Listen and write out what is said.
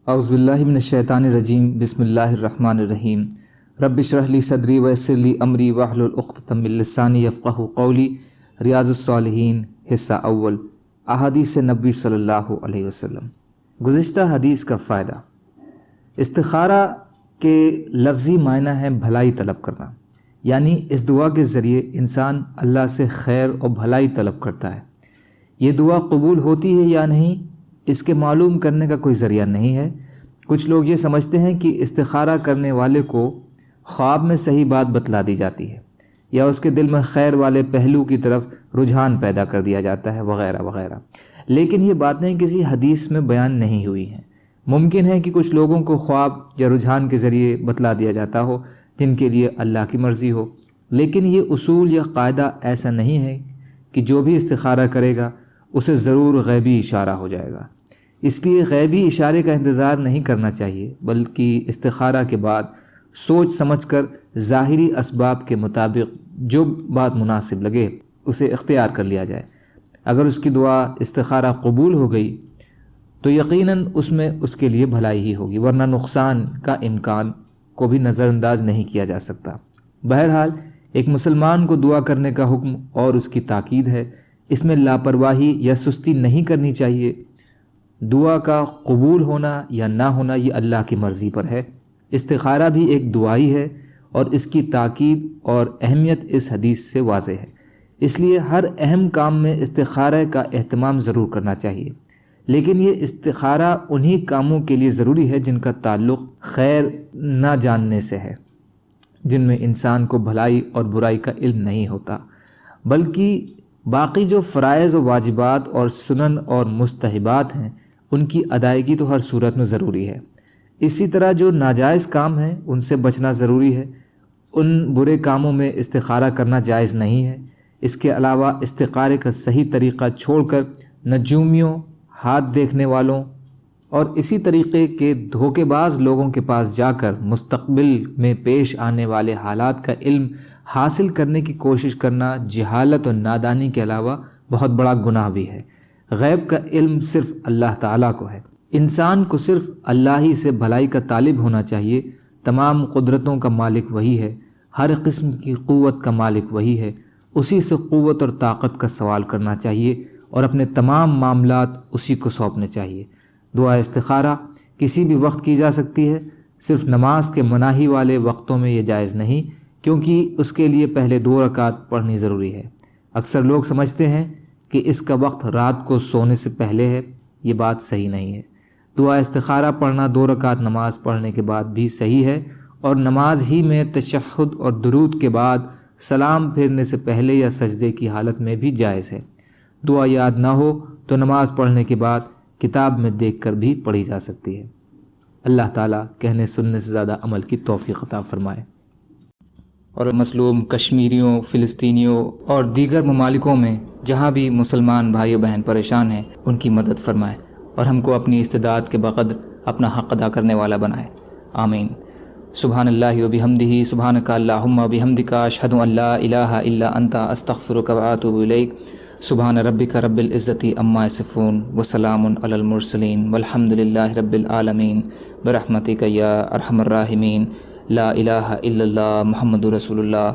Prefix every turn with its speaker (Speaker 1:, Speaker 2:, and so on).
Speaker 1: اعوذ باللہ من الشیطان الرجیم بسم اللہ الرحمن الرحیم رب اشرح لی صدری ویسر لی امری واحلل عقدۃ من لسانی یفقہوا قولی۔ ریاض الصالحین حصہ اول، احادیث نبوی صلی اللہ علیہ وسلم۔ گزشتہ حدیث کا فائدہ۔ استخارہ کے لفظی معنی ہے بھلائی طلب کرنا، یعنی اس دعا کے ذریعے انسان اللہ سے خیر اور بھلائی طلب کرتا ہے۔ یہ دعا قبول ہوتی ہے یا نہیں، اس کے معلوم کرنے کا کوئی ذریعہ نہیں ہے۔ کچھ لوگ یہ سمجھتے ہیں کہ استخارہ کرنے والے کو خواب میں صحیح بات بتلا دی جاتی ہے، یا اس کے دل میں خیر والے پہلو کی طرف رجحان پیدا کر دیا جاتا ہے، وغیرہ وغیرہ، لیکن یہ باتیں کسی حدیث میں بیان نہیں ہوئی ہیں۔ ممکن ہے کہ کچھ لوگوں کو خواب یا رجحان کے ذریعے بتلا دیا جاتا ہو جن کے لیے اللہ کی مرضی ہو، لیکن یہ اصول یا قاعدہ ایسا نہیں ہے کہ جو بھی استخارہ کرے گا اسے ضرور غیبی اشارہ ہو جائے گا۔ اس لیے غیبی اشارے کا انتظار نہیں کرنا چاہیے، بلکہ استخارہ کے بعد سوچ سمجھ کر ظاہری اسباب کے مطابق جو بات مناسب لگے اسے اختیار کر لیا جائے۔ اگر اس کی دعا استخارہ قبول ہو گئی تو یقیناً اس میں اس کے لیے بھلائی ہی ہوگی، ورنہ نقصان کا امکان کو بھی نظر انداز نہیں کیا جا سکتا۔ بہرحال ایک مسلمان کو دعا کرنے کا حکم اور اس کی تاکید ہے، اس میں لاپرواہی یا سستی نہیں کرنی چاہیے۔ دعا کا قبول ہونا یا نہ ہونا یہ اللہ کی مرضی پر ہے۔ استخارہ بھی ایک دعا ہی ہے اور اس کی تاکید اور اہمیت اس حدیث سے واضح ہے۔ اس لیے ہر اہم کام میں استخارہ کا اہتمام ضرور کرنا چاہیے، لیکن یہ استخارہ انہی کاموں کے لیے ضروری ہے جن کا تعلق خیر نہ جاننے سے ہے، جن میں انسان کو بھلائی اور برائی کا علم نہیں ہوتا، بلکہ باقی جو فرائض و واجبات اور سنن اور مستحبات ہیں ان کی ادائیگی تو ہر صورت میں ضروری ہے۔ اسی طرح جو ناجائز کام ہیں ان سے بچنا ضروری ہے، ان برے کاموں میں استخارہ کرنا جائز نہیں ہے۔ اس کے علاوہ استخارے کا صحیح طریقہ چھوڑ کر نجومیوں، ہاتھ دیکھنے والوں اور اسی طریقے کے دھوکے باز لوگوں کے پاس جا کر مستقبل میں پیش آنے والے حالات کا علم حاصل کرنے کی کوشش کرنا جہالت اور نادانی کے علاوہ بہت بڑا گناہ بھی ہے۔ غیب کا علم صرف اللہ تعالیٰ کو ہے۔ انسان کو صرف اللہ ہی سے بھلائی کا طالب ہونا چاہیے۔ تمام قدرتوں کا مالک وہی ہے، ہر قسم کی قوت کا مالک وہی ہے، اسی سے قوت اور طاقت کا سوال کرنا چاہیے اور اپنے تمام معاملات اسی کو سونپنے چاہیے۔ دعا استخارہ کسی بھی وقت کی جا سکتی ہے، صرف نماز کے مناہی والے وقتوں میں یہ جائز نہیں، کیونکہ اس کے لیے پہلے 2 رکعت پڑھنی ضروری ہے۔ اکثر لوگ سمجھتے ہیں کہ اس کا وقت رات کو سونے سے پہلے ہے، یہ بات صحیح نہیں ہے۔ دعا استخارہ پڑھنا 2 رکعت نماز پڑھنے کے بعد بھی صحیح ہے، اور نماز ہی میں تشہد اور درود کے بعد سلام پھیرنے سے پہلے یا سجدے کی حالت میں بھی جائز ہے۔ دعا یاد نہ ہو تو نماز پڑھنے کے بعد کتاب میں دیکھ کر بھی پڑھی جا سکتی ہے۔ اللہ تعالیٰ کہنے سننے سے زیادہ عمل کی توفیق عطا فرمائے، اور مظلوم کشمیریوں، فلسطینیوں اور دیگر ممالکوں میں جہاں بھی مسلمان بھائی و بہن پریشان ہیں ان کی مدد فرمائے، اور ہم کو اپنی استطاعت کے بقدر اپنا حق ادا کرنے والا بنائے، آمین۔ سبحان اللہ و بحمدہ، سبحانک اللہم و بحمدک، اشہد ان لا الہ الا انت، استغفرک و اتوب الیک۔ سبحان ربک رب العزت عما یصفون، وسلام علی المرسلین، والحمد للہ رب العالمین، برحمتک یا ارحم الراحمین۔ لا الہ الا اللہ محمد رسول اللہ۔